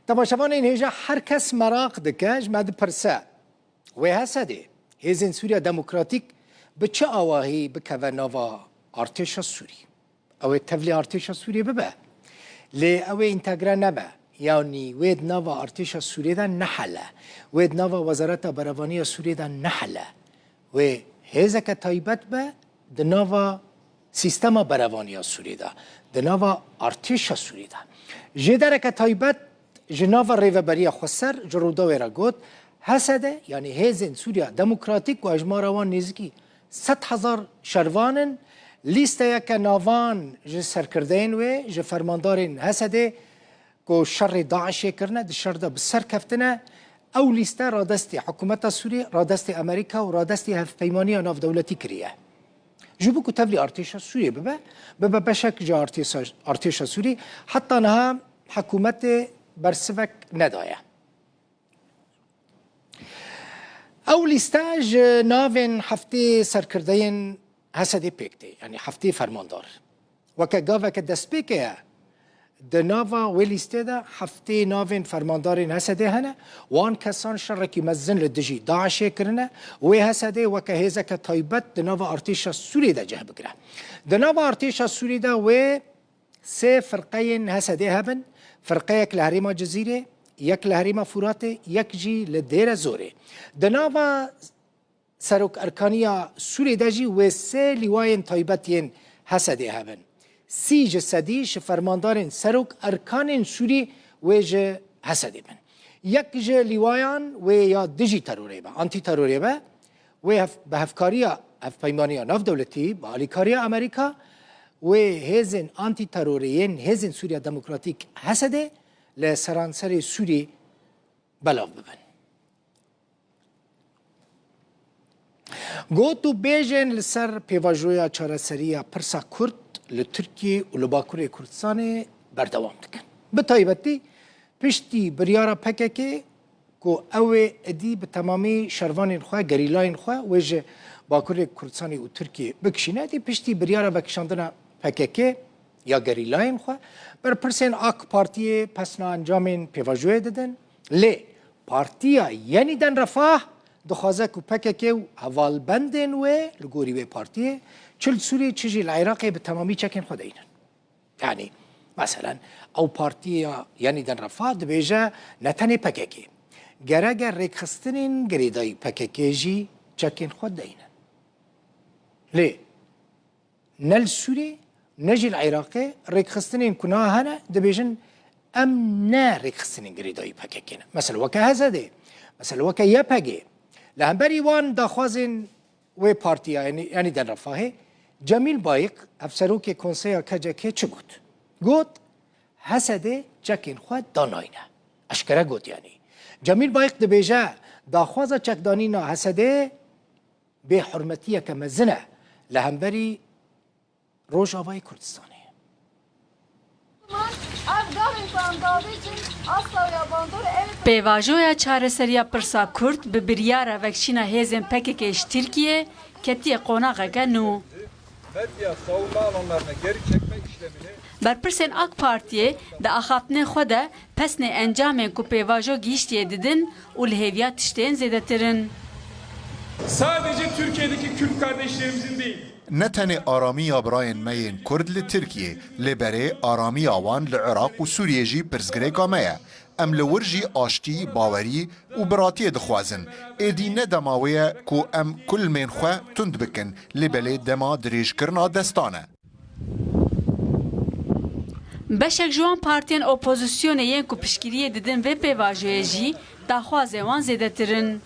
تماشاوان این هیجا هر کس مراق دکه جمد پرسه و هسده هیزن سوریا دموکراتیک به چه آواهی بکوه نوا ارتش سوری او تفلی ارتش سوری ببه لی او انتگره نبه یعنی وید نوا ارتش سوری ده نحله وید نوا وزارت بروانی سوری ده نحله و هیزه که تایبت به ده نوا سیستم بروانی سوری ده ده نوا ارتش سوری ده جدره که تایبت جناوا ریوبری خسر جرودا ویرا گوت هسده یعنی هیزن سوریا دموکراتیک و اجماروان نزدیکی 100,000 شروانن لیسته یک ناوان ج سرکردین و ج فرماندارین هسده کو شر داعش کرنه د شر ده بسر کفتنه او لیسته را دست حکومت سوریه را دست امریکا و را دست هف پیمانی ناف دولتی کریه جبو که تبلی ارتش سوریه ببه بشک جا ارتش سوری حتی نها حکومت برسفك ندايا او لیستاج ناوین هفته سرکردین هسدی پیکتی یعنی هفته فرماندار وکه گاوه که دست پیکه ده ناوا ولیسته ده هفته ناوین فرماندارین هسده هنه وان کسان شرکی مزن لدجی داعشه کرنه و هسده وکه هیزه که تایبت ده ناوا ارتش سوری ده جه بگره ده ناوا ارتش سوری ده و سه فرقین هسده هبن فرقه یک لحریما جزیره یک لحریما فراته یک جی لدیر زوره دناوا سروک ارکانیا سوری دجی و سه لیواین تایبتین حسده هبن سی جسدیش فرماندارین سروک ارکانین سوری و جه حسده بن یک جه لیوایان و یا دجی تروره با آنتی تروره با و به هفکاریا هفپیمانیا ناف دولتی با آلیکاریا امریکا و هزن آنتی ترورین هزن سوریا دموکراتیک هسده لسرانسر سوری بلاو ببن گوتو بیجن لسر پیواجویا چارسریا پرسا کرد لترکیه و لباکور کردستان بردوام دکن به طایبتی پشتی بریارا پکه که او ادی به تمامی شروان خواه گریلاین خواه ویجه باکور کردستانی و ترکیه بکشینه دی پشتی بریارا بکشاندن پکه یا گریلاین خواه بر پرسین آک پارتی پسنا انجامین پیواجوه دادن لی پارتیا یعنی دن رفاه دخوازه که پکه و حوال بندن و لگوری و پارتیه چل سوری چجی العراقی به تمامی چکن خود اینن یعنی مثلا او پارتیا یعنی دن رفاه دبیجه نتنی پکه گره ریکخستنین گریدای پکه جی چکن خود اینن لی نل سوری نجی العراقی ریکخستنین کناه هنه دبیجن ام نه ریکخستنین گریدای پکه مثلا وکه هزده مثلا وکه یه پگه لهمبری وان داخوازین و پارتیا یعنی دن رفاهه جمیل بایق افسروک کنسیا کجکه چه گود؟ گود حسده چکین خود داناینه اشکره گود یعنی جمیل بایق دبیجه داخوازه چکدانینا حسده به حرمتیه که مزنه لهمبری روش آوای کردستانه پیواجویا چارەسەریya pirsa Kurd bi biryara vekşîna hêzên PKK'ş Tirkiye ketiye qonağa genu. Berpirsên AK Partiye di axaftinê xwe de pesnê encamên ku pêvajo gihîştiye didin û li hêviya tiştên zêdetirin. Sadece Türkiye'deki Kürt kardeşlerimizin değil. نه تنه آرامی برای مین کرد لترکیه لبره آرامی آوان لعراق و سوریه جی پرزگره کامه ام لورجی آشتی باوری و براتی دخوازن ایدی ندماویه کو ام کل من خواه تند بکن لبله دما دریج کرنا دستانه بشک جوان partiyên opozisyonê yên ku piştgiriyê didin vê pêvajoyê jî daxwazê wan zêdetirin.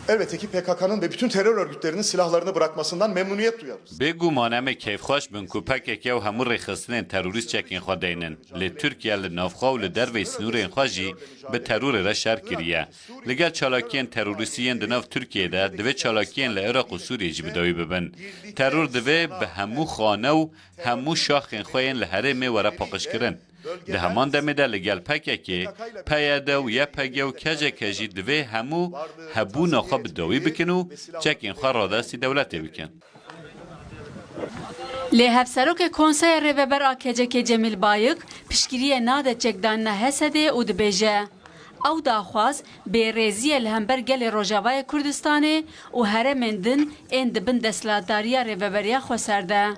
Elbette ki PKK'nın ve bütün terör örgütlerinin silahlarını bırakmasından memnuniyet duyarız. بگومانه می کیف خوش بن کو پکک و همون رخصتن تروریست چکین خود دینن ل ترکیه ل نافخا و ل دروی سنورین خوجی به ترور را شر کریه لگل چالاکین تروریستین د ناف ترکیه ده دوی چالاکین ل عراق و سوریه جی بدوی ببن ترور دوی به همو خانه و همو شاخین خوین ل هره می ورا پاقش کرن ده همان دمه ده لگل پککی پیاده و یا پگه و کجه کجی دوی همو هبو ناخوا بدوی بکنو چکین خواه را دستی دولتی بکن. لی هفسروک کنسای ریوبر آکجه که جمیل بایق پشگیریه ناده چکدان هسده او دبیجه. او داخواز به ریزی الهمبر گل روژاوای کردستانه و هره مندن این دبن دستلاتداریا ریوبریا خوصرده.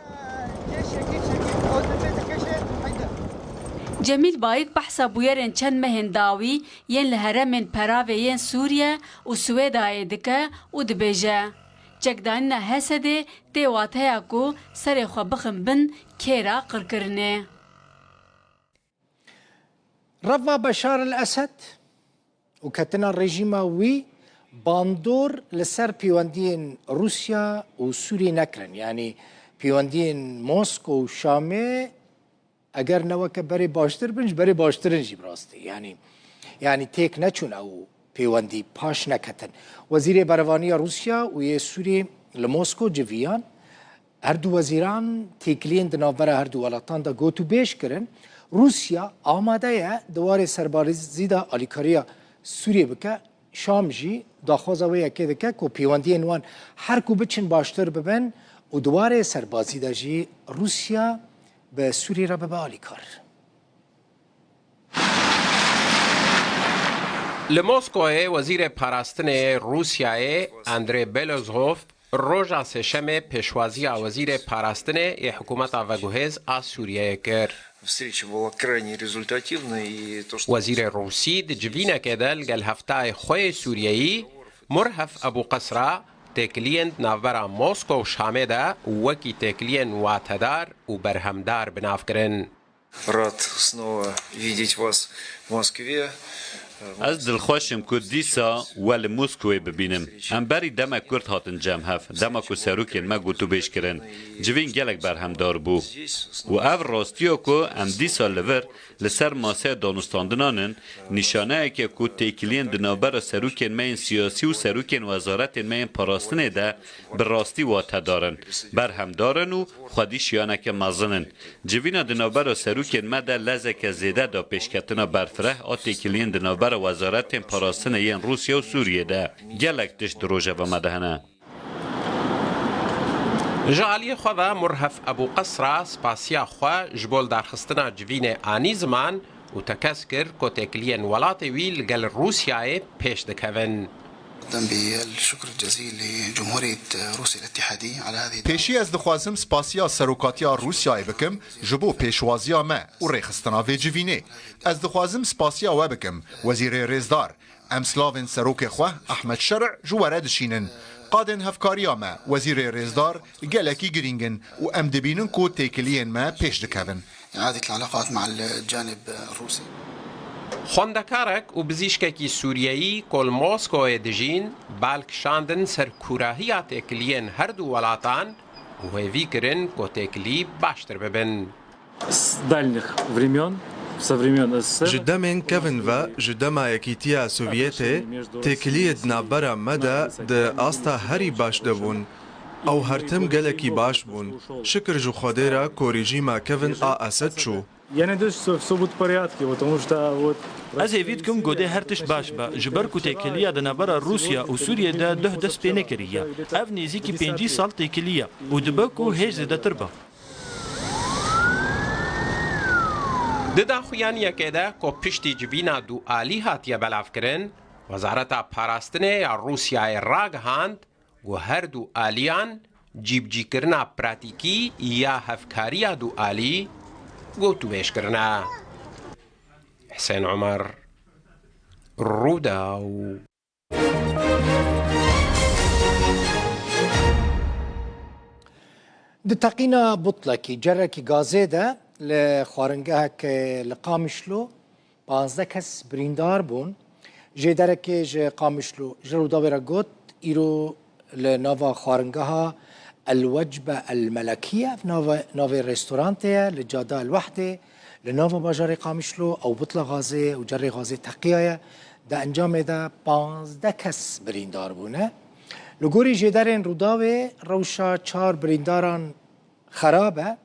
جمیل بایق بحثا بویرن چند مهنداوی ین لهره من پراوه ین سوریه و سویدای دکه و دبیجه. چکدان هسده دیواته کو سر خو بخم بن کیرا قرکرنه. رفا بشار الأسد وكتنا الرجيم وي باندور لسر بيواندين روسيا وسوريا نكرن يعني بيواندين موسكو وشامي اگر نوك بري باشتر بنج بري باشتر نجي براستي يعني تيك نچون او بيواندي باش نكتن وزير بروانية روسيا ويا سوريا لموسكو جويان هردو وزيران تيكلين دنافرا هردو ولاتان دا گوتو بيش کرن روسيا آماده دوار سربازی دا آلیکاریا سوریه بکه شام جی داخوازه وی اکه دکه که پیواندی نوان هر کو بچن باشتر ببن و دوار سربازی دا جی روسیا به سوریه را ببه آلیکار. لموسکو وزیر پاراستن روسیای اندری بلوزوف روژا سشم پیشوازی وزیر پاراستن حکومت وگوهز از سوریه کرد. وزیر روسی دجوینه که دل گل هفته خوی سوریایی مرهف ابو قصرا تکلین ناورا موسکو و شامه ده وکی تکلین واتدار و برهمدار بناف کرن. Рад снова видеть вас в Москве. از دلخوشم که دیسا ول موسکوی ببینم. ام بری دم کرد هاتن جمع هف. دم که سروکین ما گوتو بیش کرن. جوین گلک برهمدار بو. و او راستیو که ام دیسا لور لسر ماسه دانستاندنانن نشانه که تیکلین دنابر سروکین مین سیاسی و سروکین وزارت مین پاراستنه ده بر راستی واته دارن. برهمدارن و خودی شیانه که مزنن. جوین دنابر سروکین مده لزک زیده دا پیشکتنا برفره آتیکلین دنابر وزارت پاراستن این روسیه و سوریه ده گلک تشت روژه و مدهنه. جعلی خواه مرهف ابو قصرا سپاسیا خواه جبول درخستنا جوین آنی زمان و تکس کر که تکلین ولات ویل گل روسیای پیش دکوین. بالشكر الجزيل لجمهورية روسيا الاتحادية على هذه پیشی از دخوازم سپاسیا سروکاتیا روسیای بکم جبو پیشوازیا ما و ریخستنا وی جوینه. از دخوازم سپاسیا و بکم وزیر ریزدار امسلاوین سروک خواه احمد شرع جواره دشینن. قادن هفکاریا ما وزیر ریزدار گلکی گرینگن و ام دبینن کو تیکلین ما پیش دکوین. إعادة العلاقات مع الجانب الروسي. خوندکارک و بزیشکی سوریایی کل موسکو دجین بالک شاندن سر کوراهی تکلین هر دو ولاتان و هیوی کرن که تکلی باشتر ببن. جدامن كفن و جداما يكيتيا سوفيتي تكليد نابرا مدى ده آستا هري باش دبون او هرتم گلکی باش بون شکر جو خودیرا کو رژیما کفن اسد شو Я надеюсь, что все будет в порядке, потому что вот... از هیوید کم گوده هرتش باش با جبر کو تکلیه د نبر روسیا و سوریه ده دست پینه کریه اف نزیکی 5 سال تکلیه و دبکو هیچ ده تربه ددا خویانیه که ده کو پشتی جبینا دو آلی هاتیه بلاف کرن وزارت پاراستنه یا روسیای راگ هاند و هر دو آلیان جیب جی کرنا پراتیکی یا هفکاریا دو آلی گوتو بیش کرنا. حسين عمر روداو. دتقينا بطلكي جركي غازيدا لخوارنگهك لقامشلو 15 کس بريندار بون جدركي ج قامشلو جروداويرا گوت ايرو لنوفا خوارنگها الوجبة الملكية في نوفا ريستورانتيا للجادة الوحدة لنوفا باجار قامشلو أو بطلة غازي وجري غازي تقيايا دا انجام دا 15 کس بريندار بونه لغوري جدرين روداوي روشا 4 برينداران خرابة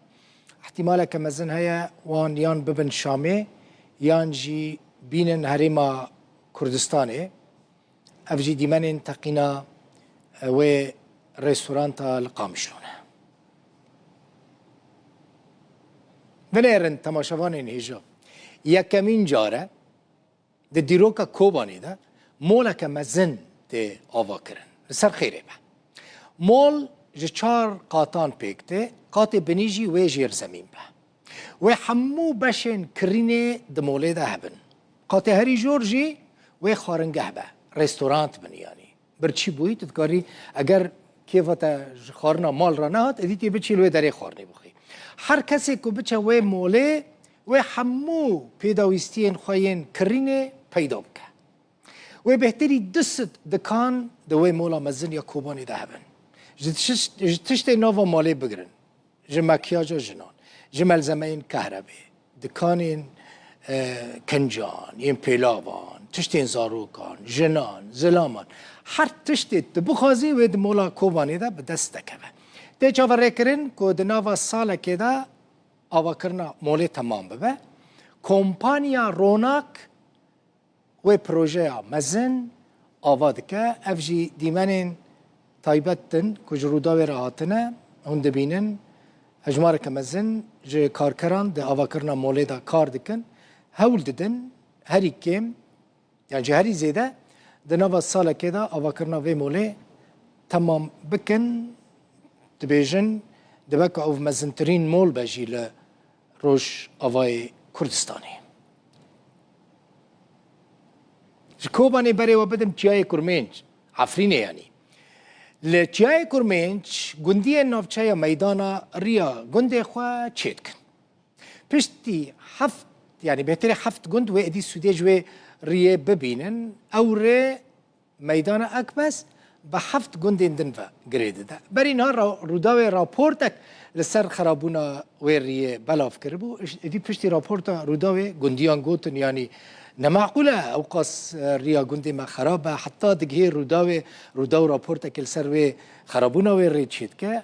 احتمالا كمزن هيا وان يان ببن شامي يان جي بينن هريما كردستاني افجي ديمانين تقينا و ريستورانتا القامشلونه بنێرن تەماشەوانên هێژە یەکەمین جارە di dîroka Kobanê de moleke mezin tê avakirin. Li ser xêrê be. Mol ji çar qatan pêk tê, qatê binî jî wê jêrzemîn be. Wê hemû beşên kirînê di molê de hebin. Qatê herî jor jî wê xwaringeh be. Restorant bin yanî. Birçî bûyî tu dikarî eger kêfa te ji xwarina mal re nehat, edî tê biçî li wê derê xwarinê bixî. Her kesê ku biçe wê molê wê hemû pêdawîstiyên xwe yên kirînê peyda bike. Wê behterî disit dikan di wê mola mezin ya Kobanê de hebin. Ji tiştê nava malê bigirin. Ji mekyaja jinan, ji melzemeyên kehrebê, dikanên kencan, yên pêlavan, tiştên zarokan, jinan, zilaman. Her tiştê tu bixwazî wê di mola Kobanê de bi dest dekeve. Tê çaverêkirin ku di nava salekê de avakirina molê temam bibe. Kompanya Ronak wê projeya mezin ava dike. Ev jî dîmenên taybet din ku ji Rûdawê re hatine hûn dibînin hejmareke mezin ji karkeran di avakirina molê de kar dikin. Hewl didin herî kêm yani ji herî zêde di nava salekê de avakirina vê molê temam bikin. Dibêjin dibe ku ew mezintirîn mol be jî li Rojavayê Kurdistanê. Ji Kobanê berê we bidim Çiyayê Kurmênc, Efrînê yanî. Li Çiyayê Kurmênc gundiyên navçeya meydana riya gundê xwe çê dikin. Piştî heft yani bêhterî heft gund wê êdî Sûdê ji wê riyê bibînin ew rê meydana Ekbes bi heft gundên din ve girê dide. Berî niha Rûdawê raportek li ser xerabûna wê riyê belav kiribû. Êdî piştî raporta Rûdawê gundiyan gotin yanî nemacqûle ew qas riya gundê me xerab be heta digihê Rûdaw raportekê li ser wê xerabûna wê rê çê dike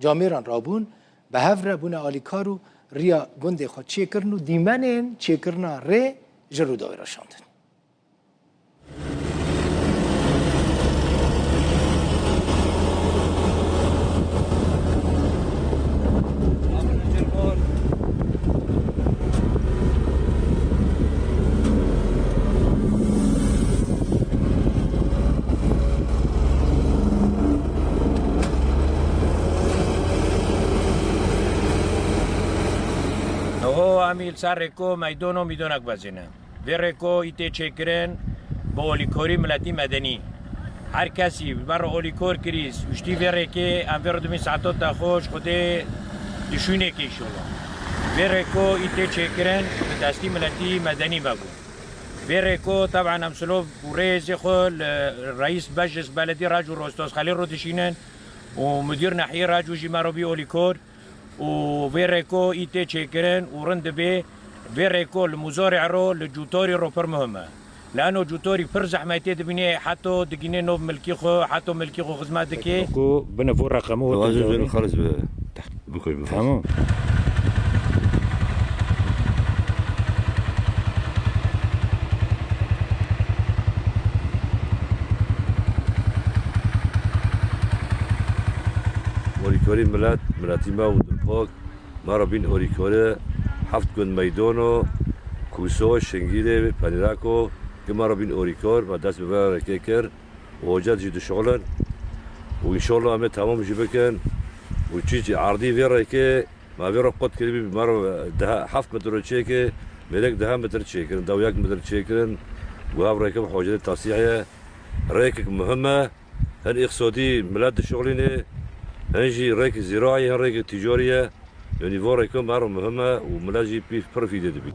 camêran rabûn bi hev re bûne alîkar û riya gundê xwe çêkirin û dîmenên çêkirina rê ji Rûdawê re şandin. Amil sarreko meydono midonak bazine. Verreko ite çekiren bu olikori milleti medeni. Her kesi bar olikor kriz. Üşti verreke enverdumi saatot da hoş kode düşüne ki inşallah. Verreko ite çekiren desti milleti medeni babu. Verreko taban amslo burez khol رئيس مجلس بلدي راجو روستوس خليل رودشينن ومدير ناحيه راجو جيماروبي اوليكور وفيريكو ايتي تشيكرن ورند بي فيريكو المزارع رو لجوتوري رو بر مهمه لانه جوتوري بر زحمتي دبني حتى دقيني نوب ملكي خو حتى ملكي خو خدماتك كو بنفور رقمه خلص بكل تمام اوريكوري ملاتي ما ودرباك ما رابين اوريكوري حفت كون ميدانو كوسو شنگيلي بانيراكو كما رابين اوريكور ما داس ببار كيكر ووجد جد شغلا وان شاء الله عمل تمام جبكن وتشي عرضي فيراكي ما فيرا قد كلبي مره ده حفت متر تشيكي ملك ده متر تشيكن داوياك متر تشيكن وهاب راكب حوجه التصحيحيه راكب مهمه هل اقتصادي ملاد شغليني هنجي ريك زراعي هنريك تجاريه يعني فوريكم مهمه وملاجي بروفيت دبي